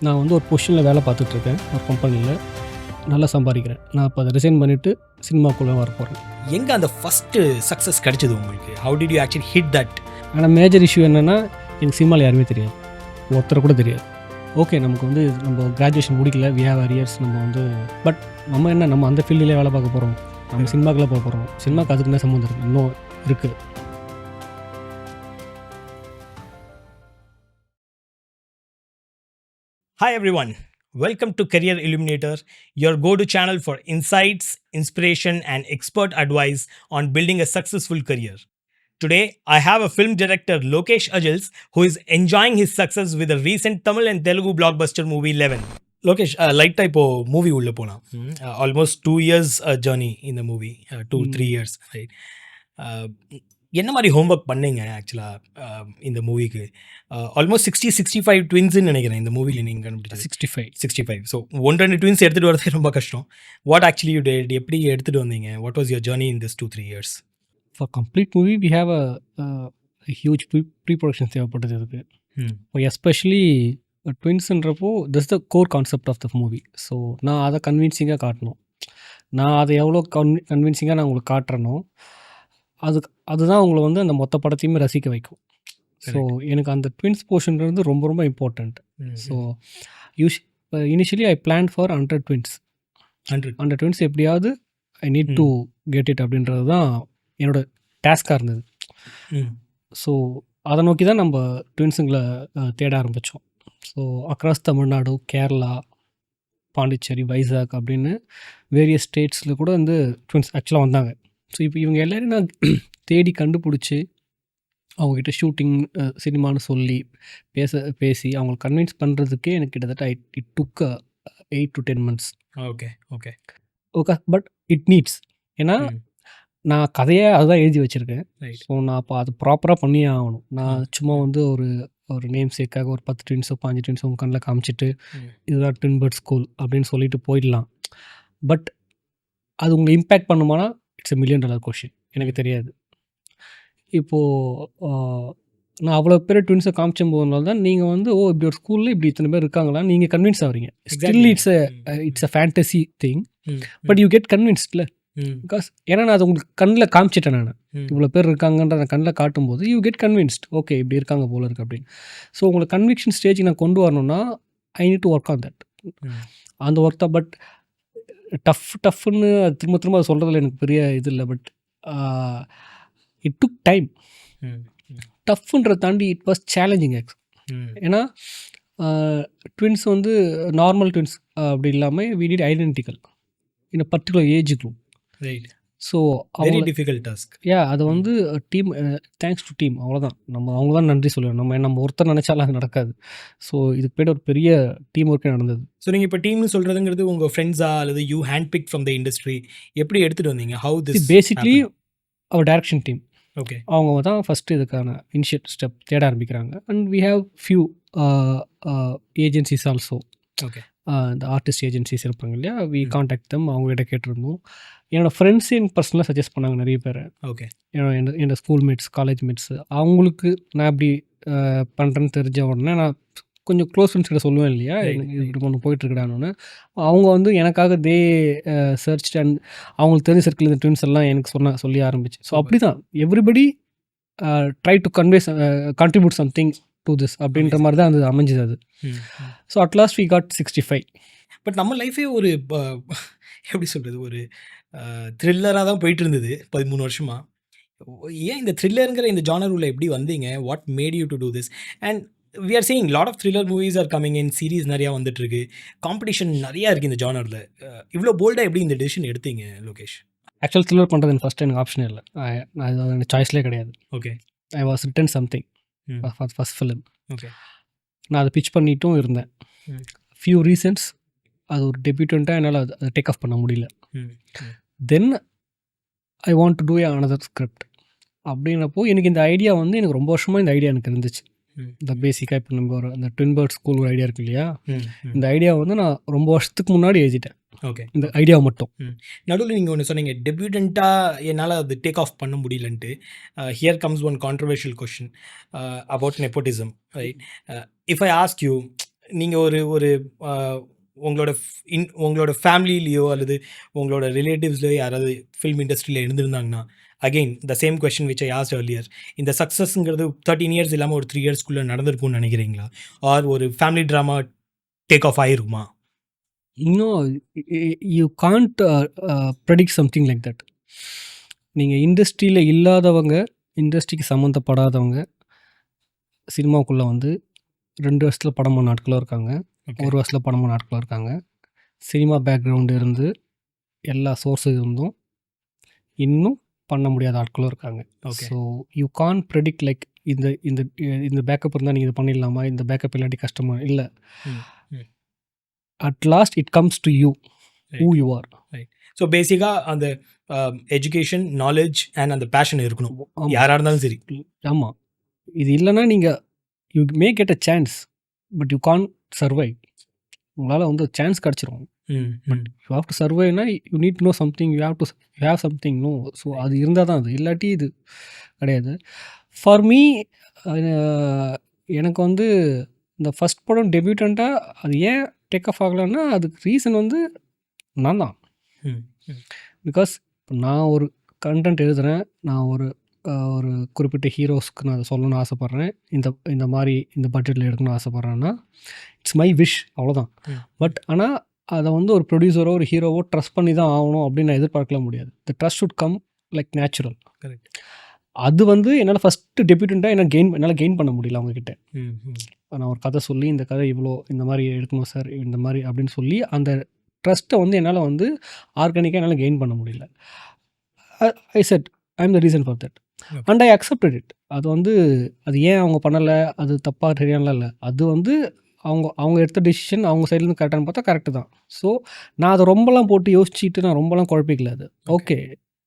நான் வந்து ஒரு பொசிஷனில் வேலை பார்த்துட்ருக்கேன் ஒரு கம்பெனியில், நல்லா சம்பாதிக்கிறேன். நான் இப்போ அதை ரிசைன் பண்ணிவிட்டு சினிமாக்குள்ளே வரப்போகிறேன். எங்கே அந்த ஃபஸ்ட்டு சக்ஸஸ் கிடைச்சது உங்களுக்கு? How did you actually hit that? ஆனால் மேஜர் இஷ்யூ என்னென்னா, எனக்கு சினிமாவில் யாருமே தெரியாது, ஒருத்தரை கூட தெரியாது. ஓகே, நமக்கு வந்து நம்ம கிராஜுவேஷன் முடிக்கல, வி ஹேவ் அரியர்ஸ், நம்ம வந்து பட் நம்ம அந்த ஃபீல்டிலே வேலை பார்க்க போகிறோம், நம்ம சினிமாக்குள்ளே போக போகிறோம். சினிமாவுக்கு அதுக்கு என்ன சம்மந்தம் இருக்குது? இன்னும் இருக்குது. Hi everyone, welcome to Career Illuminator, your go-to channel for insights, inspiration and expert advice on building a successful career. Today, I have a film director Lokesh Ajals who is enjoying his success with a recent Tamil and Telugu blockbuster movie 11. Lokesh, light type movie ulla pona. Almost 2 years journey in the movie, 2-3 years, right? என்ன மாதிரி homework பண்ணீங்க ஆக்சுவலாக இந்த மூவிக்கு? Almost 60-65 ட்வின்ஸ்ன்னு நினைக்கிறேன் இந்த மூவியில் நீங்கள் கண்டுபிடிச்சது. 65. ஸோ 1-2 ட்வின்ஸ் எடுத்துகிட்டு வரதே ரொம்ப கஷ்டம். What actually you did? எப்படி எடுத்துகிட்டு வந்தீங்க? What was your journey in this 2-3 years? For complete movie we have a huge pre production தேவைப்பட்டது அதுக்கு. எஸ்பெஷலி ட்வின்ஸுன்றப்போ this the core concept of the movie. So நான் அதை கன்வின்சிங்காக காட்டணும். நான் அதை எவ்வளோ கன்வின்சிங்காக நான் உங்களுக்கு காட்டுறேனோ அதுதான் உங்களை வந்து அந்த மொத்த படத்தையுமே ரசிக்க வைக்கும். ஸோ எனக்கு அந்த ட்வின்ஸ் போர்ஷன்றது ரொம்ப ரொம்ப important. So initially I plan for 100 twins. 100 twins எப்படியாவது I need to get it அப்படின்றது தான் என்னோட டாஸ்காக இருந்தது. ஸோ அதை நோக்கி தான் நம்ம ட்வின்ஸுங்களை தேட ஆரம்பித்தோம். ஸோ அக்ராஸ் தமிழ்நாடு, கேரளா, பாண்டிச்சேரி, வைசாக் அப்படின்னு வேரியஸ் ஸ்டேட்ஸில் கூட வந்து ட்வின்ஸ் ஆக்சுவலாக வந்தாங்க. ஸோ இப்போ இவங்க எல்லோரும் நான் தேடி கண்டுபிடிச்சி அவங்கக்கிட்ட ஷூட்டிங் சினிமான்னு சொல்லி பேசி அவங்களை கன்வின்ஸ் பண்ணுறதுக்கே எனக்கு கிட்டத்தட்ட it took 8 to 10 months. Okay. But it needs. ஏன்னா நான் கதையை அதுதான் எழுதி வச்சுருக்கேன். ஸோ நான் அப்போ அது ப்ராப்பராக பண்ணியே ஆகணும். நான் சும்மா வந்து ஒரு நேம் சேக்காக ஒரு 10 ட்வின்ஸோ 5 ட்வின்ஸோ உங்கள் கண்ணில் காமிச்சிட்டு இதுதான் ட்வின் பேர்ட் ஸ்கூல் அப்படின்னு சொல்லிட்டு போயிடலாம். பட் அது உங்களை இம்பேக்ட் பண்ணுமானா இட்ஸ் $1 million கொஷின். எனக்கு தெரியாது. இப்போது நான் அவ்வளோ பேர் ட்வின்ஸை காமிச்சும் போதுனால தான் நீங்கள் வந்து இப்படி ஒரு ஸ்கூலில் இப்படி இத்தனை பேர் இருக்காங்களா நீங்கள் கன்வின்ஸ் ஆகிறீங்க. Still it's a fantasy thing, but you get கன்வின்ஸ்ட்ல. பிகாஸ் ஏன்னா நான் அது உங்களுக்கு கண்ணில் காமிச்சிட்டேன். நான் இவ்வளோ பேர் இருக்காங்கன்ற நான் கண்ணில் காட்டும்போது யூ கெட் கன்வின்ஸ்ட், ஓகே இப்படி இருக்காங்க போல இருக்குது அப்படின்னு. ஸோ உங்களை கன்விக்ஷன் ஸ்டேஜுக்கு நான் கொண்டு வரணும்னா I need to work on that, அந்த ஒர்க் தான். பட் டஃப்னு திரும்ப அதை சொல்கிறதுல எனக்கு பெரிய இது இல்லை. But it took time. டஃப்ன்றதை தாண்டி இட் வாஸ் சேலஞ்சிங். ஏன்னா ட்வின்ஸ் வந்து நார்மல் ட்வின்ஸ் அப்படி இல்லாமல் we need identical in a particular age group. So very difficult task. அது வந்து டீம், தேங்க்ஸ் டு டீம், அவ்வளோதான். அவங்க தான் நன்றி சொல்லுவோம். நம்ம ஒருத்தர் நினச்சாலும் அது நடக்காது. ஸோ இதுக்கு போய்ட்டு ஒரு பெரிய டீம் ஒர்க்கே நடந்தது. ஸோ நீங்கள் இப்போ டீம்னு சொல்கிறதுங்கிறது உங்கள் ஃப்ரெண்ட்ஸா அல்லது you hand pick from the industry எப்படி எடுத்துகிட்டு வந்தீங்க? ஹவு திஸ் பேசிக்லி அவர் டைரக்ஷன் டீம். ஓகே, அவங்க தான் ஃபஸ்ட்டு இதுக்கான இனிஷியேட் ஸ்டெப் தேட ஆரம்பிக்கிறாங்க. And we have few agencies also. Okay, இந்த ஆர்டிஸ்ட் ஏஜென்சிஸ் இருப்பாங்க இல்லையா, வி காண்டாக்ட் தம். அவங்ககிட்ட கேட்டிருந்தோம். என்னோடய ஃப்ரெண்ட்ஸு எனக்கு பர்சனலாக சஜஸ்ட் பண்ணாங்க நிறைய பேர். ஓகே, என்னோடய ஸ்கூல் மேட்ஸ், காலேஜ் மேட்ஸு, அவங்களுக்கு நான் இப்படி பண்ணுறேன்னு தெரிஞ்ச உடனே நான் கொஞ்சம் க்ளோஸ் ஃப்ரெண்ட்ஸ் கிட்ட சொல்லுவேன் இல்லையா, இப்படி ஒன்று போயிட்டுருக்கடான்னு. அவங்க வந்து எனக்காக தே சர்ச் அண்ட் அவங்களுக்கு தெரிஞ்ச சர்க்கிள் இந்த ட்வின்ஸ் எல்லாம் எனக்கு சொல்லி ஆரம்பிச்சு. ஸோ அப்படி தான் everybody try to contribute something to this அப்படின்ற மாதிரி தான் அது அமைஞ்சது அது. So at last we got 65. But நம்ம லைஃபே ஒரு எப்படி சொல்கிறது, ஒரு த்ரில்லராக தான் போயிட்டு இருந்தது 13 வருஷமாக. ஏன் இந்த த்ரில்லருங்கிற இந்த ஜானர் உள்ள எப்படி வந்தீங்க? What made you to do this? And we are seeing lot of thriller movies are coming in, series நிறையா வந்துட்டுருக்கு, காம்படிஷன் நிறையா இருக்குது இந்த ஜானரில். இவ்வளோ போல்டாக எப்படி இந்த டெசிஷன் எடுத்தீங்க லோகேஷ்? ஆக்சுவல் த்ரில்லர் பண்ணுறது எனக்கு ஃபஸ்ட்டு எனக்கு ஆப்ஷனே இல்லை. அது எனக்கு சாய்ஸ்லேயே கிடையாது. Okay, I was written something for first film. Okay, நான் அதை பிச் பண்ணிட்டும் இருந்தேன். ஃபியூ ரீசன்ஸ் அது ஒரு டெபியூட்டண்ட்டாக என்னால் அதை டேக் ஆஃப் பண்ண முடியல. Then I want to do another script அப்படின்னப்போ எனக்கு இந்த ஐடியா வந்து எனக்கு ரொம்ப வருஷமாக இந்த ஐடியா எனக்கு இருந்துச்சு. இந்த பேசிக்காக இப்போ நம்ம இந்த ட்வின் பேர்ட் ஸ்கூல் ஒரு ஐடியா இருக்கு இல்லையா, இந்த ஐடியா வந்து நான் ரொம்ப வருஷத்துக்கு முன்னாடி எழுதிட்டேன். ஓகே, இந்த ஐடியா மட்டும். நடுவில் நீங்கள் ஒன்று சொன்னீங்க, டெபியூட்டண்ட்டாக என்னால் அது டேக் ஆஃப் பண்ண முடியலன்ட்டு. Here comes one controversial question about nepotism, right? If I ask you, நீங்கள் ஒரு ஒரு உங்களோட உங்களோட ஃபேமிலிலேயோ அல்லது உங்களோட ரிலேட்டிவ்ஸ்லையோ யாராவது ஃபில்ம் இண்டஸ்ட்ரியில் இருந்திருந்தாங்கன்னா, again the same question which I asked earlier, இந்த சக்ஸஸ்ங்கிறது 13 இயர்ஸ் இல்லாமல் ஒரு 3 இயர்ஸ்க்குள்ளே நடந்திருக்கும்னு நினைக்கிறீங்களா? ஆர் ஒரு ஃபேமிலி ட்ராமா டேக் ஆஃப் ஆயிருக்குமா? இன்னும் you can't predict something like that. நீங்கள் இண்டஸ்ட்ரியில் இல்லாதவங்க, இண்டஸ்ட்ரிக்கு சம்மந்தப்படாதவங்க சினிமாவுக்குள்ளே வந்து 2 வருஷத்தில் படம் பண்ண ஆட்களும் இருக்காங்க, 1 வருஷத்தில் படம் பண்ண ஆட்களும் இருக்காங்க. சினிமா பேக்ரவுண்டு இருந்து எல்லா சோர்ஸு இருந்தும் இன்னும் பண்ண முடியாத ஆட்களும் இருக்காங்க. So you can predict like இந்த இந்த இந்த பேக்கப் இருந்தால் நீங்கள் இது பண்ணிடலாமா, இந்த பேக்கப் இல்லாட்டி கஷ்டமா இல்லை. At last it comes to you, who you are. So பேசிக்காக அந்த எஜுகேஷன், நாலேஜ் அண்ட் அந்த பேஷன் இருக்கணும் யாராக இருந்தாலும் சரி. ஆமாம், இது இல்லைன்னா நீங்கள் you may get a chance but you can't survive. உங்களால் வந்து சான்ஸ் கிடச்சிரும், பட் யூ ஹாவ் டு சர்வைனா you need to know something, you have something know. So அது இருந்தால் தான் அது, இல்லாட்டி இது கிடையாது. ஃபார் மீ எனக்கு வந்து இந்த ஃபஸ்ட் படம் டெபியூட்டண்ட்டாக அது ஏன் டேக் ஆஃப் ஆகலைன்னா அதுக்கு ரீசன் வந்து நான் தான். பிகாஸ் நான் ஒரு கண்டென்ட் எழுதுகிறேன், நான் ஒரு ஒரு குறிப்பிட்ட ஹீரோஸ்க்கு நான் அதை சொல்லணும்னு ஆசைப்பட்றேன், இந்த மாதிரி இந்த பட்ஜெட்டில் எடுக்கணும்னு ஆசைப்பட்றேன்னா இட்ஸ் மை விஷ், அவ்வளோதான். பட் ஆனால் அதை வந்து ஒரு ப்ரொடியூசரோ ஒரு ஹீரோவோ ட்ரஸ்ட் பண்ணி தான் ஆகணும் அப்படின்னு நான் எதிர்பார்க்கலாம் முடியாது. The trust should come like natural. அது வந்து என்னால் ஃபஸ்ட்டு டெபியூட்டண்ட்டாக என்னால் கெயின் பண்ண முடியல அவங்கக்கிட்ட. நான் ஒரு கதை சொல்லி இந்த கதை இவ்வளோ இந்த மாதிரி எடுக்கணும் சார், இந்த மாதிரி அப்படின்னு சொல்லி அந்த ட்ரஸ்ட்டை வந்து என்னால் வந்து ஆர்கானிக்காக என்னால் கெயின் பண்ண முடியல. ஐ set I am the reason for that and I accepted it. அது வந்து அது ஏன் அவங்க பண்ணலை, அது தப்பாக சரியானலாம் இல்லை, அது வந்து அவங்க எடுத்த டெசிஷன் அவங்க சைட்லேருந்து கரெக்டானு பார்த்தா கரெக்டு தான். ஸோ நான் அதை ரொம்பலாம் போட்டு யோசிச்சுட்டு நான் ரொம்பலாம் குழப்பிக்கல. அது okay,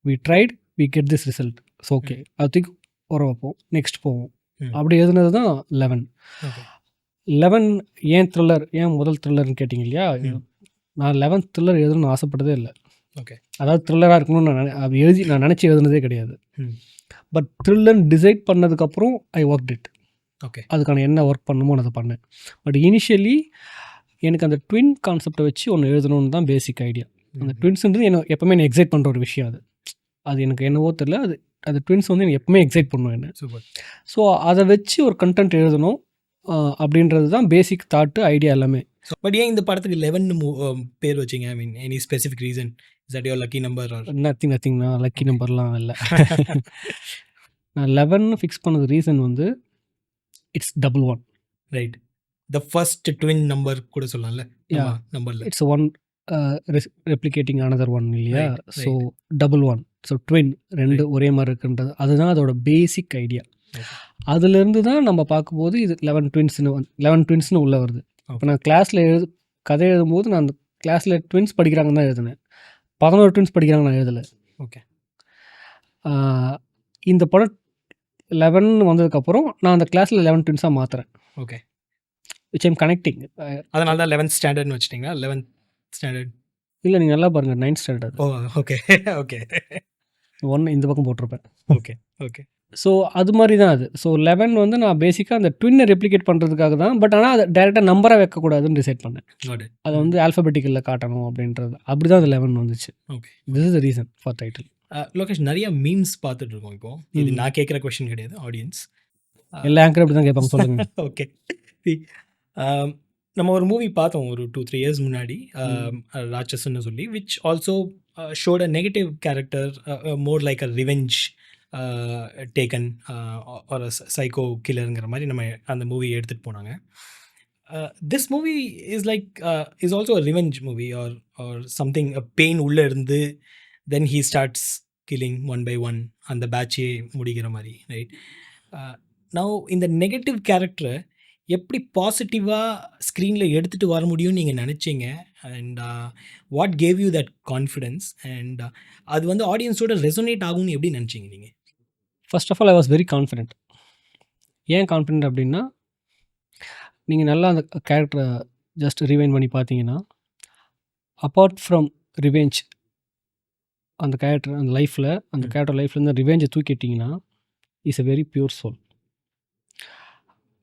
we tried, we get this result, so okay அது தூக்கி வர வைப்போம், நெக்ஸ்ட் போவோம். அப்படி எழுதுனது தான் 11 ஏன் த்ரில்லர், ஏன் முதல் த்ரில்லர்னு கேட்டிங்க இல்லையா? நான் 11th த்ரில்லர் எழுதணும்னு ஆசைப்பட்டதே இல்லை. அதாவது த்ரில்லராக இருக்கணும்னு நான் நினச்சி எழுதுனதே கிடையாது. பட் த்ரில்லர் டிசைட் பண்ணதுக்கப்புறம் ஐ ஒர்க் இட். அதுக்கான என்ன ஒர்க் பண்ணணுமோ அதை பண்ணேன். பட் இனிஷியலி எனக்கு அந்த ட்வின் கான்செப்டை வச்சு ஒன்று எழுதணும்னு தான் பேசிக் ஐடியா. அந்த ட்வின்ஸ்ன்றது எனக்கு எப்போவுமே என்னை எக்ஸைட் பண்ணுற ஒரு விஷயம். அது எனக்கு என்னவோ தெரியல, அது ட்வின்ஸ் வந்து எனக்கு எப்பவுமே எக்ஸைட் பண்ணும் என்ன. ஸோ அதை வச்சு ஒரு கண்டென்ட் எழுதணும் அப்படின்றது தான் பேசிக் தாட்டு, ஐடியா எல்லாமே. பட் ஏன் இந்த படத்துக்கு 11 பேர் வச்சிங்க? I mean any specific reason? Is that your lucky number or? Nothing நான் லக்கி நம்பர்லாம் இல்லை. நான் 11 ஃபிக்ஸ் பண்ணது ரீசன் வந்து it's 11. Right, the first twin number கூட சொல்லலாம்ல நம்பர்ல. இட்ஸ் 1 ரெப்ளிகேட்டிங் அனதர் 1 இல்லையா? ஸோ 11, ஸோ ட்வின் 2 ஒரே மாதிரி இருக்குன்றது அதுதான் அதோட பேசிக் ஐடியா. அதுலேருந்து தான் நம்ம பார்க்கும்போது இது 11 ட்வின்ஸ்னு உள்ளே வருது. இப்போ நான் கிளாஸில் கதை எழுதும்போது நான் அந்த கிளாஸில் ட்வின்ஸ் படிக்கிறாங்கன்னு தான் எழுதினேன், 11 ட்வின்ஸ் படிக்கிறாங்க நான் எழுதலை. ஓகே, இந்த படம் 11 வந்ததுக்கப்புறம் நான் அந்த கிளாஸில் 11 ட்வின்ஸாக மாற்றுறேன். Okay, which I'm connecting. அதனால தான் 11th ஸ்டாண்டர்ட்னு வச்சுட்டிங்களா? 11th ஸ்டாண்டர்ட் இல்லை, நீங்கள் நல்லா பாருங்கள், 9th ஸ்டாண்டர்ட். ஓ ஓகே ஓகே, 1 இந்த பக்கம் போட்டிருப்பேன். Okay okay. ஸோ அது மாதிரி தான் அது. ஸோ 11 வந்து நான் பேசிக்காக அந்த ட்வின்னை ரெப்ளிகேட் பண்ணுறதுக்காக தான். பட் ஆனால் அதை டேரெக்டாக நம்பராக வைக்கக்கூடாதுன்னு டிசைட் பண்ணேன். அதை வந்து ஆல்ஃபபெட்டிக்கலில் காட்டணும் அப்படின்றது. அப்படி தான் அது 11 வந்துச்சு. Okay, this is the reason for title. Lokesh, நிறைய மீம்ஸ் பார்த்துட்டு இருக்கோம் இப்போ. இது நான் கேட்குற கொஸ்டின் கிடையாது, ஆடியன்ஸ் எல்லா ஆங்கரும் அப்படி தான் கேட்பாங்க, சொல்லுங்க. ஓகே, நம்ம ஒரு மூவி பார்த்தோம் ஒரு 2-3 இயர்ஸ் முன்னாடி, ராட்சசன்னு சொல்லி, which also showed a negative character, more like a revenge taken ஒரு சைக்கோ கில்லருங்கிற மாதிரி நம்ம அந்த மூவி எடுத்துகிட்டு போனாங்க. This movie is like is also a revenge movie or something, pain உள்ளே இருந்து then he starts killing one by one, அந்த பேட்சே முடிக்கிற மாதிரி, ரைட்? நவ் இந்த நெகட்டிவ் கேரக்டரை எப்படி பாசிட்டிவாக ஸ்க்ரீனில் எடுத்துகிட்டு வர முடியும்னு நீங்கள் நினச்சிங்க? And what gave you that confidence? And அது வந்து ஆடியன்ஸோட ரெசோனேட் ஆகும்னு எப்படி நினச்சிங்க நீங்கள்? First of all I was very confident. ஏன் கான்ஃபிடென்ட் அப்படின்னா, நீங்கள் நல்லா அந்த கேரக்டரை ஜஸ்ட் ரிவைண்ட் பண்ணி பார்த்தீங்கன்னா, அப்பார்ட் ஃப்ரம் ரிவெஞ்ச், அந்த கேரக்டர் அந்த லைஃப்பில், அந்த கேரக்டர் லைஃப்லேருந்து ரிவெஞ்சை தூக்கிட்டிங்கன்னா is a very pure soul.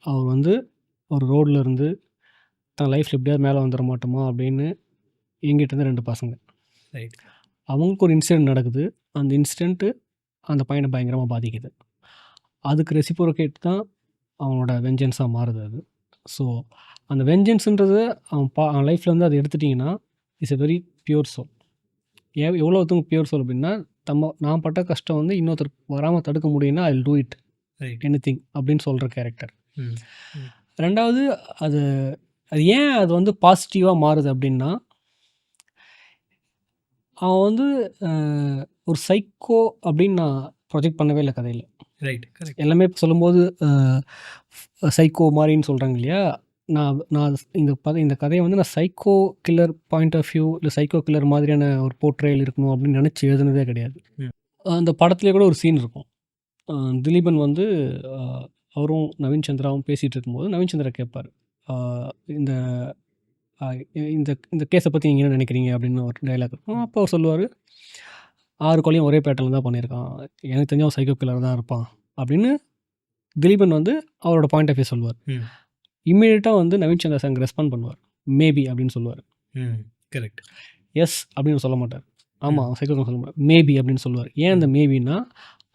அவர் வந்து ஒரு ரோடில் இருந்து தன் லைஃப்பில் எப்படியாவது மேலே வந்துட மாட்டோமா அப்படின்னு எங்கிட்ட இருந்து 2 பசங்க. ரைட். அவங்களுக்கு ஒரு இன்சிடென்ட் நடக்குது. அந்த இன்சிடென்ட்டு அந்த பையனை பயங்கரமாக பாதிக்குது. அதுக்கு ரெசிப்ரோகேட் தான் அவனோட வெஞ்சன்ஸாக மாறுது அது. ஸோ அந்த வெஞ்சன்ஸுன்றது அவன் லைஃப்பில் வந்து அதை எடுத்துட்டிங்கன்னா it's a very pure soul. எவ்வளோ ஒருத்தவங்க பியூர் சோல் அப்படின்னா நான் பட்ட கஷ்டம் வந்து இன்னொருத்தருக்கு வராமல் தடுக்க முடியும்னா I will do it right. Anything அப்படின்னு சொல்கிற கேரக்டர். ம். 2வது அது ஏன் அது வந்து பாசிட்டிவாக மாறுது அப்படின்னா, அவன் வந்து ஒரு சைக்கோ அப்படின்னு நான் ப்ரொஜெக்ட் பண்ணவே இல்லை கதையில். ரைட். கரெக்ட். எல்லாமே இப்போ சொல்லும்போது சைக்கோ மாதிரின்னு சொல்கிறாங்க இல்லையா? நான் இந்த கதையை வந்து நான் psycho killer point of view இல்லை சைக்கோ கில்லர் மாதிரியான ஒரு போர்ட்ரேல் இருக்கணும் அப்படின்னு நினச்சி எழுதுனதே கிடையாது. ம். அந்த படத்துலேயே கூட ஒரு சீன் இருக்கும். திலீபன் வந்து அவரும் நவீன் சந்திராவும் பேசிகிட்டு இருக்கும்போது நவீன் சந்திரா கேட்பார், இந்த இந்த இந்த கேஸை பற்றி நீங்கள் என்ன நினைக்கிறீங்க அப்படின்னு ஒரு டைலாக் இருக்கும். அப்போ அவர் சொல்லுவார், 6 கொலையும் ஒரே பேட்டர்னில் தான் பண்ணியிருக்கான், எனக்கு தெரிஞ்ச அவன் சைக்கோ கில்லர் தான் இருப்பான் அப்படின்னு திலீபன் வந்து அவரோட பாயிண்ட் ஆஃப் வியூ சொல்லுவார். இம்மீடியட்டாக வந்து நவீன் சந்திரா சார் ரெஸ்பாண்ட் பண்ணுவார், மேபி அப்படின்னு சொல்லுவார். கரெக்ட். எஸ் அப்படின்னு சொல்ல மாட்டார், ஆமாம் அவன் சைக்கோ சொல்ல மாட்டார், மேபி அப்படின்னு சொல்லுவார். ஏன் அந்த மேபின்னா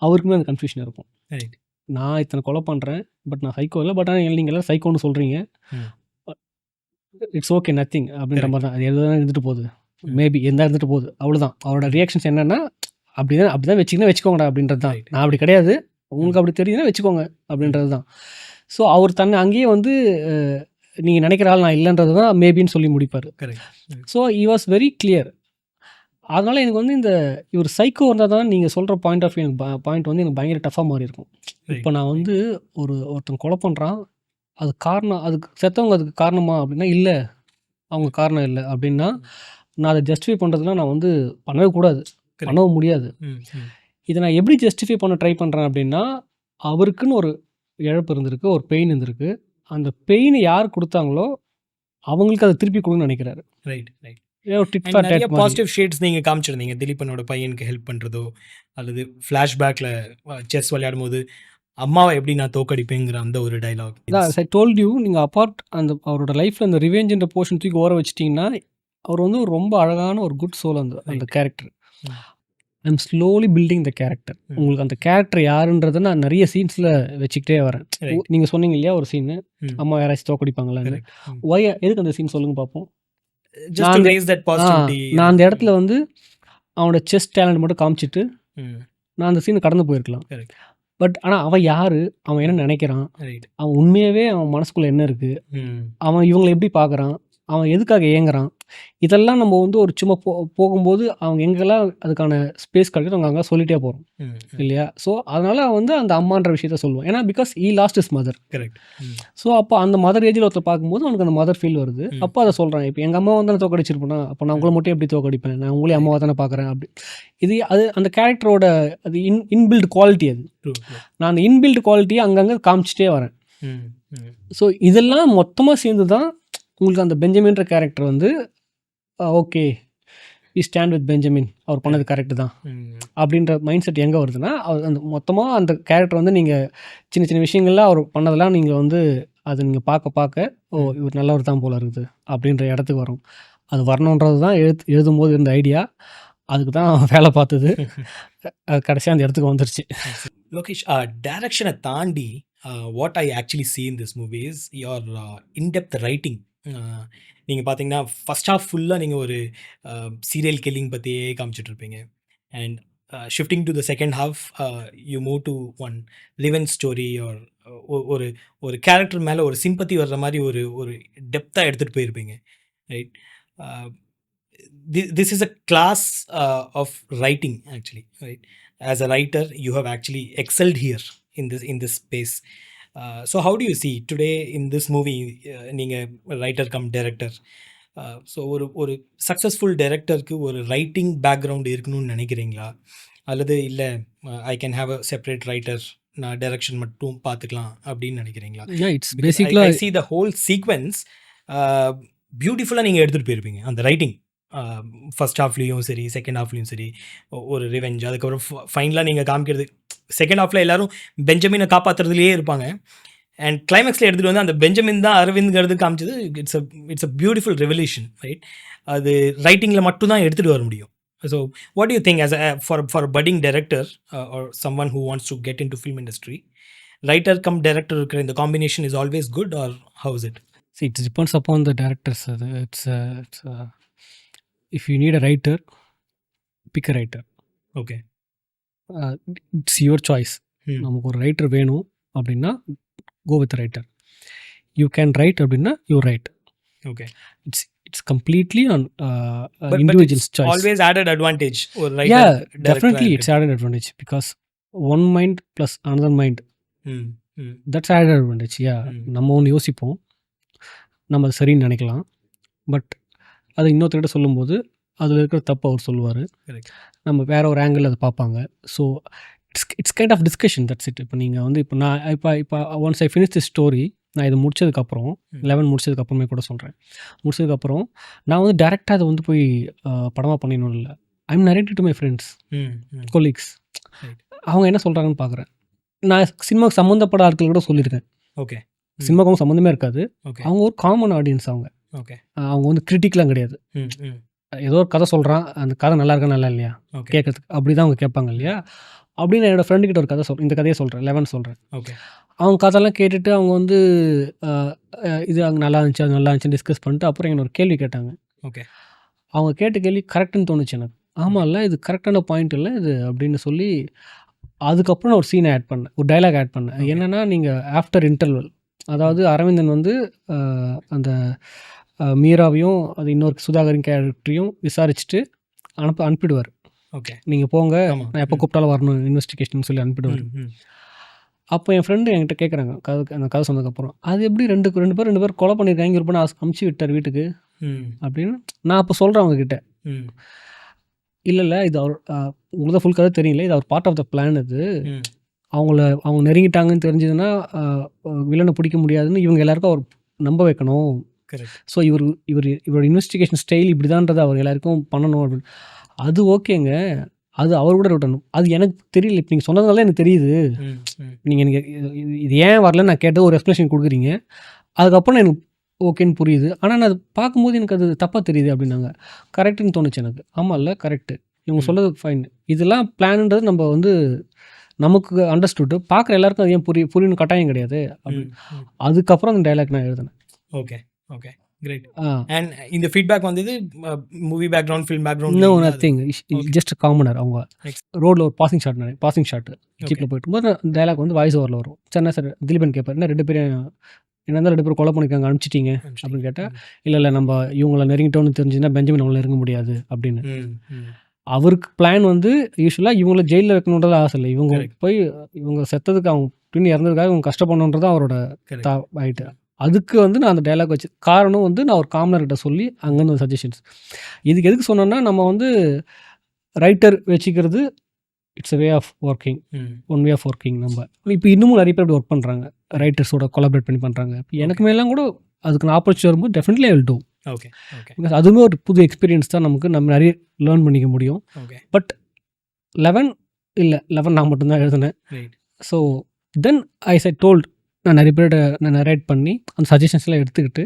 அவருக்குமே அந்த கன்ஃபியூஷன் இருக்கும். ரைட். நான் இத்தனை கொலை பண்ணுறேன், பட் நான் சைக்கோ இல்லை, பட் ஆனால் நீங்கள் எல்லாம் சைக்கோன்னு சொல்கிறீங்க, இட்ஸ் ஓகே நத்திங் அப்படின்ற மாதிரி தான். அது எதுதான் இருந்துட்டு போகுது, மேபி எந்த இருந்துட்டு போகுது, அவ்வளோதான். அவரோட ரியாக்ஷன்ஸ் என்னென்னா அப்படி தான் வச்சுக்கினா வச்சுக்கோங்கடா அப்படின்றது தான். நான் அப்படி கிடையாது, உங்களுக்கு அப்படி தெரியுதுன்னா வச்சுக்கோங்க அப்படின்றது தான். ஸோ அவர் தன்னை அங்கேயே வந்து நீங்கள் நினைக்கிற ஆள் நான் இல்லைன்றது தான் மேபின்னு சொல்லி முடிப்பார். So he was very clear. அதனால் எனக்கு வந்து இவர் சைக்கோ இருந்தால் தான் நீங்கள் சொல்கிற பாயிண்ட் ஆஃப் வியூ பாயிண்ட் வந்து எனக்கு பயங்கர டஃபாக மாறி இருக்கும். இப்போ நான் வந்து ஒருத்தன் கொலை பண்ணுறான், அது காரணம், அதுக்கு செத்தவங்க அதுக்கு காரணமா அப்படின்னா இல்லை, அவங்க காரணம் இல்லை அப்படின்னா நான் அதை ஜஸ்டிஃபை பண்ணுறதுலாம் நான் வந்து பண்ணவே கூடாது, பண்ணவும் முடியாது. இதை நான் எப்படி ஜஸ்டிஃபை பண்ண ட்ரை பண்ணுறேன் அப்படின்னா, அவருக்குன்னு ஒரு இழப்பு இருந்திருக்கு, ஒரு பெயின் இருந்திருக்கு, அந்த பெயினை யார் கொடுத்தாங்களோ அவங்களுக்கு அதை திருப்பி கொடுன்னு நினைக்கிறாரு. ரைட். ரைட். நிறைய பாசிட்டிவ் ஷேட்ஸ் நீங்கள் காமிச்சிருந்தீங்க. திலீபனோட பையனுக்கு ஹெல்ப் பண்ணுறதோ அல்லது ஃப்ளாஷ்பேக்கில் செஸ் விளையாடும் போது அம்மாவை எப்படி நான் தோக்கடிப்பேங்கிற அந்த ஒரு டைலாக். ஐ டோல்ட் யூ, நீங்கள் அப்பார்ட் அந்த அவரோட லைஃப்பில் அந்த ரிவெஞ்சுன்ற போர்ஷன் தூக்கி ஓர வச்சிட்டிங்கன்னா அவர் வந்து ஒரு ரொம்ப அழகான ஒரு குட் சோல் அந்த character. I am slowly building the character. உங்களுக்கு அந்த கேரக்டர் யாருன்றதை நான் நிறைய சீன்ஸில் வச்சுக்கிட்டே வரேன். நீங்கள் சொன்னீங்க இல்லையா ஒரு சீனு, அம்மா யாராச்சும் தோக்கடிப்பாங்களான்னு, எதுக்கு அந்த சீன் சொல்லுங்க பார்ப்போம். நான் அந்த இடத்துல வந்து அவனோட செஸ் டேலண்ட் மட்டும் காமிச்சிட்டு நான் அந்த சீனை கடந்து போயிருக்கலாம். பட் ஆனால் அவன் யார், அவன் என்ன நினைக்கிறான், அவன் உண்மையாகவே அவன் மனசுக்குள்ளே என்ன இருக்குது, அவன் இவங்களை எப்படி பார்க்குறான், அவன் எதுக்காக ஏங்குறான், இதெல்லாம் நம்ம வந்து ஒரு சும்மா போகும்போது அவங்க எங்கெல்லாம் அதுக்கான ஸ்பேஸ் கிடைக்குது அவங்க அங்கே சொல்லிகிட்டே போகிறோம் இல்லையா. ஸோ அதனால் வந்து அந்த அம்மான்ற விஷயத்த சொல்லுவோம். ஏன்னா because he last is mother. Correct. So அப்போ அந்த மதர் ஏஜில் ஒருத்தர் பார்க்கும்போது அவனுக்கு அந்த மதர் ஃபீல் வருது. அப்போ அதை சொல்கிறான், இப்போ எங்கள் அம்மாவை வந்து நான் தோக்கடிச்சிருப்பேனா, அப்போ நான் உங்களை மட்டும் எப்படி தோக்கடிப்பேன், நான் உங்களே அம்மாவை தானே பார்க்குறேன் அப்படி. அது அந்த கேரக்டரோட அது இன்பில்ட் குவாலிட்டி. அது நான் அந்த இன்பில்ட் குவாலிட்டியை அங்கங்கே காமிச்சிட்டே வரேன். ஸோ இதெல்லாம் மொத்தமாக சேர்ந்து தான் உங்களுக்கு அந்த பெஞ்சமின்ற கேரக்டர் வந்து okay we stand with Benjamin, அவர் பண்ணது கரெக்டு தான் அப்படின்ற மைண்ட் செட் எங்கே வருதுன்னா, அவர் அந்த மொத்தமாக அந்த கேரக்டர் வந்து நீங்கள் சின்ன சின்ன விஷயங்கள்லாம் அவர் பண்ணதெல்லாம் நீங்கள் வந்து அது நீங்கள் பார்க்க இவர் நல்லவர் தான் போல இருக்குது அப்படின்ற இடத்துக்கு வரும். அது வரணுன்றது தான் எழுதும்போது இருந்த ஐடியா, அதுக்கு தான் வேலை பார்த்தது, கடைசியாக அந்த இடத்துக்கு வந்துருச்சு. லோகேஷ், டைரக்ஷனை தாண்டி what I actually see in this movie is your in-depth writing. நீங்கள் பார்த்தீங்கன்னா ஃபஸ்ட் ஹாஃப் ஃபுல்லாக நீங்கள் ஒரு சீரியல் கில்லிங் பற்றியே காமிச்சிட்ருப்பீங்க. And shifting to the second half you move to one revenge story or ஒரு கேரக்டர் மேலே ஒரு சிம்பத்தி வர்ற மாதிரி ஒரு டெப்த்தாக எடுத்துகிட்டு போயிருப்பீங்க. Right. this is a class of writing actually, right? As a writer you have actually excelled here in this space. So how do you see today in this movie, நீங்க writer come director, so ஒரு successful டைரக்டருக்கு ஒரு writing background இருக்கணும்னு நினைக்கிறீங்களா, அல்லது இல்லை I can have a separate writer, நான் direction மட்டும் பார்த்துக்கலாம் அப்படின்னு நினைக்கிறீங்களா? It's basically I see the whole sequence பியூட்டிஃபுல்லாக நீங்கள் எடுத்துகிட்டு போயிருப்பீங்க அந்த ரைட்டிங். ஃபர்ஸ்ட் ஹாஃப்லேயும் சரி செகண்ட் ஹாஃப்லேயும் சரி ஒரு ரிவெஞ்ச், அதுக்கப்புறம் ஃபைனலாக நீங்கள் காமிக்கிறது செகண்ட் ஹாஃபில் எல்லோரும் பெஞ்சமினை காப்பாற்றுறதுலேயே இருப்பாங்க. அண்ட் கிளைமேக்ஸில் எடுத்துகிட்டு வந்து அந்த பெஞ்சமின் தான் அரவிந்த்ங்கிறது காமிச்சது. It's a beautiful revolution, right? அது ரைட்டிங்கில் மட்டும்தான் எடுத்துகிட்டு வர முடியும். So what to you think as a for a budding director or someone who wants to get into film industry, writer come director இருக்கிற இந்த combination is always good or how is it? See, it depends upon the directors. If you need a writer, pick a writer. Okay. It's your choice. நமக்கு ஒரு writer வேணும் அப்படின்னா go with writer. You can write அப்படின்னா you write. Okay. It's completely on individual's but choice. Always added advantage or writer. Yeah, director definitely and it's added advantage because one mind plus another mind, that's added advantage. Yeah, நம்ம ஒன்று யோசிப்போம், நம்ம அது சரின்னு நினைக்கலாம், but அது இன்னொருத்தர்கிட்ட சொல்லும்போது அதில் இருக்கிற தப்பு அவர் சொல்லுவார், நம்ம வேற ஒரு ஆங்கிள் அதை பார்ப்பாங்க. So it's kind of discussion, that's it. இப்போ நீங்கள் வந்து இப்போ நான் இப்போ once I finish the story, நான் இது முடிச்சதுக்கப்புறம் 11 முடிச்சதுக்கப்புறமே கூட சொல்கிறேன், முடிச்சதுக்கப்புறம் நான் வந்து டேரெக்டாக அதை வந்து போய் படமாக பண்ணிடணும் இல்லை. I'm narrating to my friends, colleagues, அவங்க என்ன சொல்கிறாங்கன்னு பார்க்குறேன். நான் சினிமாவுக்கு சம்மந்தப்பட ஆட்கள் கூட சொல்லியிருக்கேன். ஓகே. சினிமாவுக்கு அவங்க சம்மந்தமே இருக்காது, ஓகே. அவங்க ஒரு காமன் ஆடியன்ஸ். அவங்க ஓகே. அவங்க வந்து கிரிட்டிக்லாம் கிடையாது. ஏதோ ஒரு கதை சொல்கிறான், அந்த கதை நல்லா இருக்கா நல்லா இல்லையா கேட்கறதுக்கு அப்படி தான் அவங்க கேட்பாங்க இல்லையா. அப்படின்னு என்னோடய ஃப்ரெண்டுக்கிட்ட ஒரு கதை இந்த கதையை சொல்கிறேன், 11 சொல்கிறேன். ஓகே. அவங்க கதையெல்லாம் கேட்டுட்டு அவங்க வந்து இது அங்கே நல்லா இருந்துச்சு, அது நல்லா இருந்துச்சுன்னு டிஸ்கஸ் பண்ணிட்டு அப்புறம் என்ன ஒரு கேள்வி கேட்டாங்க. ஓகே. அவங்க கேட்ட கேள்வி கரெக்டுன்னு தோணுச்சு எனக்கு. ஆமாம் இல்லை, இது கரெக்டான பாயிண்ட் இல்லை இது அப்படின்னு சொல்லி அதுக்கப்புறம் நான் ஒரு சீனை ஆட் பண்ணேன், ஒரு டைலாக் ஆட் பண்ணேன். என்னென்னா, நீங்கள் ஆஃப்டர் இன்டர்வல், அதாவது அரவிந்தன் வந்து அந்த மீராவையும் அது இன்னொரு சுதாகரின் கேரக்டரையும் விசாரிச்சுட்டு அனுப்பிடுவார். ஓகே. நீங்கள் போங்க, நான் எப்போ கூப்பிட்டாலும் வரணும் இன்வெஸ்டிகேஷன் சொல்லி அனுப்பிடுவார். அப்போ என் ஃப்ரெண்டு என்கிட்ட கேட்குறாங்க, அந்த கதை சொன்னதுக்கப்புறம், அது எப்படி ரெண்டு பேர் கொலை பண்ணியிருக்காங்க, ஒரு பண்ண அமுச்சு விட்டார் வீட்டுக்கு அப்படின்னு நான் அப்போ சொல்கிறேன் அவங்கக்கிட்ட. இல்லை இது அவர் உங்களுக்கு தான் ஃபுல் கதை தெரியல, இது அவர் பார்ட் ஆஃப் த பிளான். இது அவங்க நெருங்கிட்டாங்கன்னு தெரிஞ்சதுன்னா வில்லனை பிடிக்க முடியாதுன்னு இவங்க எல்லாருக்கும் அவர் நம்ப வைக்கணும். ஸோ இவரோட இன்வெஸ்டிகேஷன் ஸ்டைல் இப்படிதான்றதை அவர் எல்லாருக்கும் பண்ணணும் அப்படின்னு. அது ஓகேங்க, அது அவர் கூட விட்டணும், அது எனக்கு தெரியல. இப்போ நீங்கள் சொன்னதால எனக்கு தெரியுது. நீங்கள் எனக்கு இது ஏன் வரலன்னு நான் கேட்டு ஒரு எக்ஸ்ப்ளனேஷன் கொடுக்குறீங்க, அதுக்கப்புறம் எனக்கு ஓகேன்னு புரியுது. ஆனால் நான் அது பார்க்கும்போது எனக்கு அது தப்பாக தெரியுது அப்படின்னாங்க. கரெக்டுன்னு தோணுச்சு எனக்கு. ஆமாம் இல்லை கரெக்டு, இவங்க சொல்கிறது ஃபைன், இதெல்லாம் பிளான்ன்றது நம்ம வந்து நமக்கு அண்டர்ஸ்டுட்டு பார்க்குற எல்லாருக்கும் அது ஏன் புரியணும் கட்டாயம் கிடையாது அப்படின்னு. அதுக்கப்புறம் அந்த டைலாக் நான் எழுதினேன். ஓகே. Okay, great. அண்ட் இந்த ஃபீட்பேக் வந்தது movie background, film background? No, nothing, just commoner. அவங்க ரோடில் ஒரு பாசிங் ஷாட் ஜீப்பில் போயிட்டு போது டைலாக் வந்து வாய்ஸ் ஓவரில் வரும். சரி சார், திலீபன் கேட்பார், என்ன 2 பேரும் என்ன இருந்தால் 2 பேரும் கொலை பண்ணியிருக்காங்க, அனுப்பிச்சிட்டிங்க அப்படின்னு கேட்டால், இல்லை நம்ம இவங்களை நெருங்கிட்டோன்னு தெரிஞ்சுன்னா பெஞ்சமின் அவங்கள நெருங்க முடியாது அப்படின்னு. அவருக்கு பிளான் வந்து யூஸ்வலாக இவங்களை ஜெயிலில் வைக்கணுன்றது ஆசை இல்லை, இவங்க போய் இவங்க செத்ததுக்கு அவங்க பின் இறந்ததுக்காக இவங்க கஷ்டப்படணுன்றது அவரோட ஆகிட்டு. அதுக்கு வந்து நான் அந்த டைலாக் வச்சு காரணம் வந்து நான் ஒரு காமனர்கிட்ட சொல்லி அங்கேருந்து ஒரு சஜஷன்ஸ். இதுக்கு எதுக்கு சொன்னோன்னா, நம்ம வந்து ரைட்டர் வச்சுக்கிறது it's a way of working, one way of working. நம்ம இப்போ இன்னமும் நிறைய பேர் ஒர்க் பண்ணுறாங்க, ரைட்டர்ஸோட கொலாபரேட் பண்ணி பண்ணுறாங்க. இப்போ எனக்கு மேலாம் கூட அதுக்கு நான் ஆப்பர்ச்சுனிட்டி வரும்போது definitely I will do. Okay. Because அதுவுமே ஒரு புது எக்ஸ்பீரியன்ஸ் தான், நமக்கு நம்ம நிறைய லேர்ன் பண்ணிக்க முடியும். பட் 11 நான் மட்டும்தான் எழுதினேன். ஸோ தென் ஐ டோல்ட், நான் நிறைய பேர்கிட்ட நான் நரேட் பண்ணி அந்த சஜஷன்ஸ்லாம் எடுத்துக்கிட்டு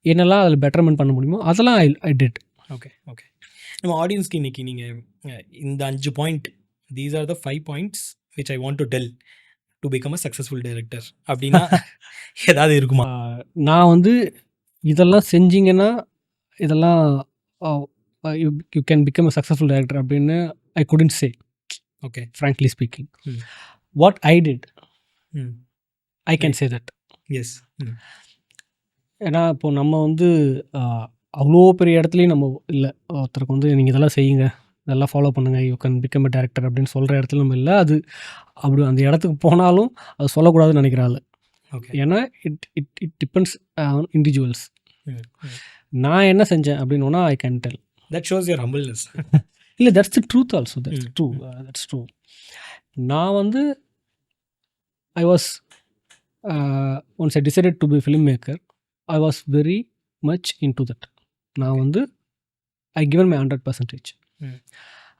என்னெல்லாம் அதில் பெட்டர்மெண்ட் பண்ண முடியுமோ அதெல்லாம் ஐ டிட். ஓகே. நம்ம ஆடியன்ஸ்க்கு இன்றைக்கி நீங்கள் இந்த 5 point, these are the 5 points which I want to tell to become a successful director அப்படின்னா ஏதாவது இருக்குமா? நான் வந்து இதெல்லாம் செஞ்சிங்கன்னா இதெல்லாம் you can become a successful director அப்படின்னு I couldn't say. Okay, frankly speaking, what I did I can say that. Yes. ஏன்னா இப்போது நம்ம வந்து அவ்வளோ பெரிய இடத்துலையும் நம்ம இல்லை, ஒருத்தருக்கு வந்து நீங்கள் இதெல்லாம் செய்யுங்க, இதெல்லாம் ஃபாலோ பண்ணுங்கள், you can become a director அப்படின்னு சொல்கிற இடத்துல நம்ம இல்லை. அது அப்படி அந்த இடத்துக்கு போனாலும் அது சொல்லக்கூடாதுன்னு நினைக்கிறாள். ஏன்னா இட் டிபெண்ட்ஸ் ஆன் இண்டிவிஜுவல்ஸ். நான் என்ன செஞ்சேன் அப்படின்னா I can tell. That shows your humbleness. இல்லை, that's the truth also. That's true. நான் வந்து I was once I decided to be a filmmaker, I was very much into that. நான் வந்து I given my 100%,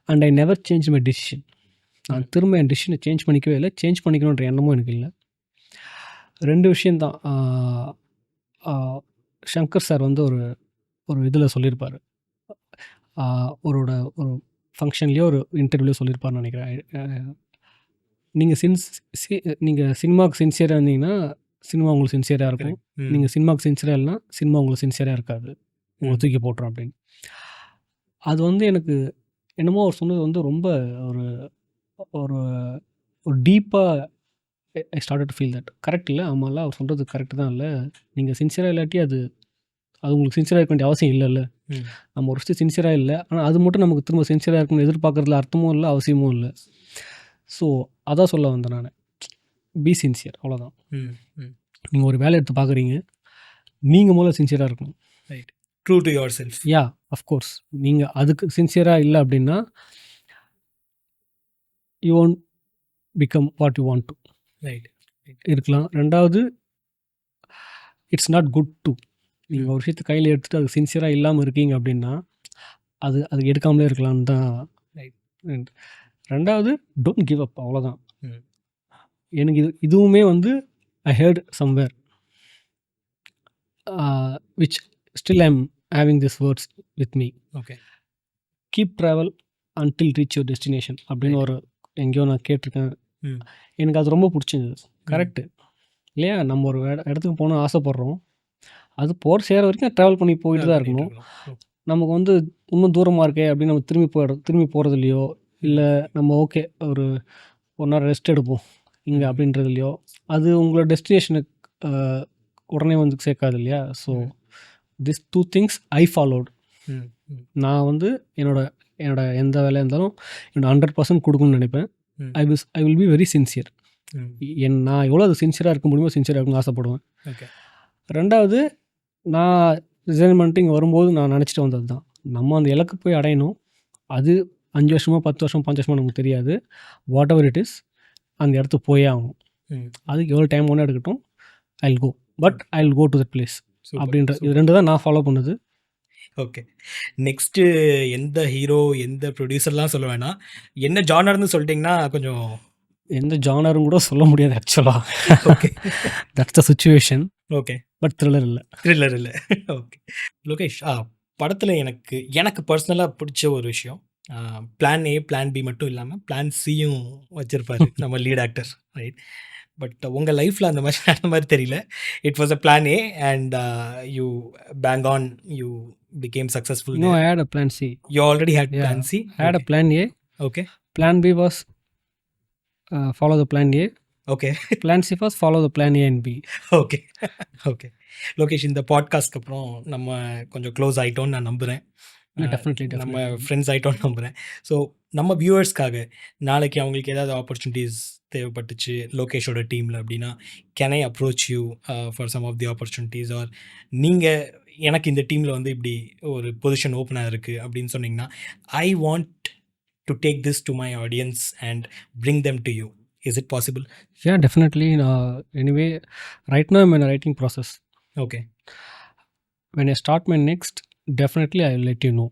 and I never changed my decision. நான் திரும்ப என் டிசிஷனை change பண்ணிக்கவே இல்லை, change பண்ணிக்கணுன்ற எண்ணமும் எனக்கு இல்லை. 2 விஷயம் தான். சங்கர் சார் வந்து ஒரு இதில் சொல்லியிருப்பார். ஒரு ஃபங்க்ஷன்லேயோ ஒரு இன்டர்வியூலையோ சொல்லியிருப்பார்னு நினைக்கிறேன். நீங்கள் சினிமாவுக்கு சின்சியராக இருந்தீங்கன்னா சினிமா உங்களுக்கு சின்சியராக இருக்கும். நீங்கள் சினிமாவுக்கு சின்சியராக இல்லைனா சினிமா உங்களுக்கு சின்சியராக இருக்காது, உங்களை தூக்கி போட்டுரும் அப்படின்னு. அது வந்து எனக்கு என்னமோ அவர் சொன்னது வந்து ரொம்ப ஒரு ஒரு ஒரு டீப்பாக I started to feel that. Correct இல்லை, ஆமாம்ல, அவர் சொல்கிறது கரெக்டு தான். இல்லை, நீங்கள் சின்சியராக இல்லாட்டி அது உங்களுக்கு சின்சியராக இருக்க வேண்டிய அவசியம் இல்லைல்ல. நம்ம ஒரு விஷயம் சின்சியராக இல்லை, ஆனால் அது மட்டும் நமக்கு திரும்ப சின்சியராக இருக்கணும்னு எதிர்பார்க்குறதுல அர்த்தமும் இல்லை, அவசியமும் இல்லை. ஸோ அதான் சொல்ல வந்தேன் நான். பி சின்சியர், அவ்வளோதான். நீங்கள் ஒரு வேலை எடுத்து பார்க்குறீங்க, நீங்கள் முதல்ல சின்சியராக இருக்கணும். Right, true to your self. Yeah, of course. நீங்கள் அதுக்கு சின்சியராக இல்லை அப்படின்னா you won't become what you want to. Right, இருக்கலாம். 2வது, இட்ஸ் நாட் குட் டு. நீங்கள் ஒரு விஷயத்தை கையில் எடுத்துகிட்டு அது சின்சியராக இல்லாமல் இருக்கீங்க அப்படின்னா அது எடுக்காமலே இருக்கலாம்னு தான். ரைட். 2வது, டோன்ட் கிவ் அப், அவ்வளோதான். எனக்கு இதுவுமே வந்து ஐ hurt somewhere which still I'm having this words with me. Okay. Keep travel until reach your destination அப்படின்னு ஒரு எங்கேயோ நான் கேட்டிருக்கேன். எனக்கு அது ரொம்ப பிடிச்சிருந்தது. கரெக்டு இல்லையா? நம்ம ஒரு இடத்துக்கு போகணும்னு ஆசைப்பட்றோம், அது சேர வரைக்கும் ட்ராவல் பண்ணி போயிட்டு தான் இருக்கணும். நமக்கு வந்து இன்னும் தூரமாக இருக்கே அப்படின்னு நம்ம திரும்பி போகிறதுலையோ, இல்லை நம்ம ஓகே ஒரு நேரம் ரெஸ்ட் எடுப்போம் இங்கே அப்படின்றதுலையோ, அது உங்களோட டெஸ்டினேஷனுக்கு உடனே வந்து சேர்க்காது இல்லையா? So this 2 things I followed. நான் வந்து என்னோட எந்த வேலையாக இருந்தாலும் என்னோட 100% கொடுக்கணும்னு நினைப்பேன். I will be very sincere. நான் எவ்வளோ அது சின்சியராக இருக்க முடியுமோ சின்சியராக இருக்கணும்னு ஆசைப்படுவேன். 2வது, நான் ரிசைன் பண்ணிட்டு இங்கே வரும்போது நான் நினச்சிட்டு வந்தது தான், நம்ம அந்த இலக்கு போய் அடையணும். அது 5 வருஷமோ 10 வருஷம் 5 வருஷமோ நமக்கு தெரியாது. வாட் எவர் இட் இஸ், அந்த இடத்துக்கு போயே ஆகணும். அதுக்கு எவ்வளோ டைம் ஒன்று எடுக்கட்டும், I will go, but I will go to that place அப்படின்ற. இது 2 தான் நான் ஃபாலோ பண்ணது. ஓகே. நெக்ஸ்ட்டு எந்த ஹீரோ, எந்த ப்ரொடியூசர்லாம் சொல்ல வேணாம், என்ன ஜானர்னு சொல்லிட்டிங்கன்னா கொஞ்சம். எந்த ஜானரும் கூட சொல்ல முடியாது ஆக்சுவலாக. Okay, that's the situation. Okay, but thriller இல்லை. ஓகே. லோகேஷ், படத்தில் எனக்கு பர்சனலாக பிடிச்ச ஒரு விஷயம், பிளான் ஏ பிளான் பி மட்டும் இல்லாமல் பிளான் சியும் வச்சுருப்பாரு நம்ம லீட் ஆக்டர், ரைட்? பட் உங்கள் லைஃப்பில் அந்த மாதிரி தெரியல. It was a plan A and you bang on, you became successful. No, I had a plan C. You already had plan C? I had a plan A. Okay. Plan B was follow the plan A. Okay. Plan C was follow the plan A and B. Okay. Okay. Lokesh, இந்த பாட்காஸ்ட்க்கு அப்புறம் நம்ம கொஞ்சம் close ஆகிட்டோன்னு நான் நம்புகிறேன். Definitely நம்ம friends ஆகிட்டோன்னு நம்புகிறேன். So நம்ம வியூவர்ஸ்க்காக நாளைக்கு அவங்களுக்கு ஏதாவது ஆப்பர்ச்சுனிட்டிஸ் தேவைப்பட்டுச்சு லோகேஷோட டீமில் அப்படின்னா, can I approach you for some of the opportunities, or நீங்கள் எனக்கு இந்த டீமில் வந்து இப்படி ஒரு பொசிஷன் ஓப்பனாக இருக்குது அப்படின்னு சொன்னிங்கன்னா, ஐ want to take this to my audience and bring them to you. Is it possible? Yeah, definitely. Anyway, right now I'm in a writing process. Okay. When I start my next, definitely I will let you know.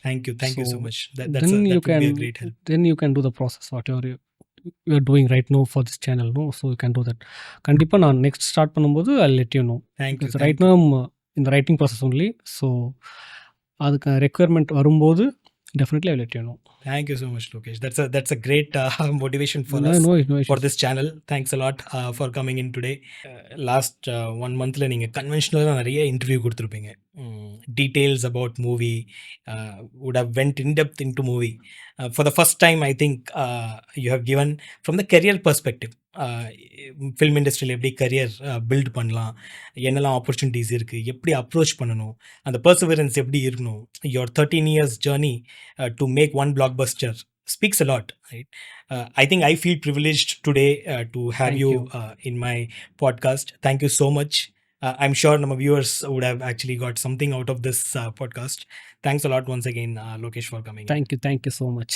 Thank you so much. That would be a great help. Then you can do the process whatever you are doing right now for this channel, no? So you can do that. கண்டிப்பா நான் next start பண்ணும்போது I'll let you know. Thank you. Right now I'm in the writing process only. So அதுக்கு requirement வரும்போது definitely I will let you know. Thank you so much, Lokesh. That's a great motivation for us. No for this channel. Thanks a lot for coming in today. Last 1 monthல நீங்க கன்வென்ஷனலா நிறைய interview கொடுத்துருப்பீங்க. Details about movie, would have went in depth into movie. For the first time, I think you have given from the career perspective. Film இண்டஸ்ட்ரியில் எப்படி career build பண்ணலாம், என்னெல்லாம் opportunities இருக்குது, எப்படி approach பண்ணணும், அந்த பர்சவரன்ஸ் எப்படி இருக்கணும், your 13 years journey to make one blockbuster speaks a lot, right? I think I feel privileged today to have you in my podcast. Thank you so much. I'm sure our viewers would have actually got something out of this podcast. Thanks a lot once again, Lokesh, for coming. Thank you so much.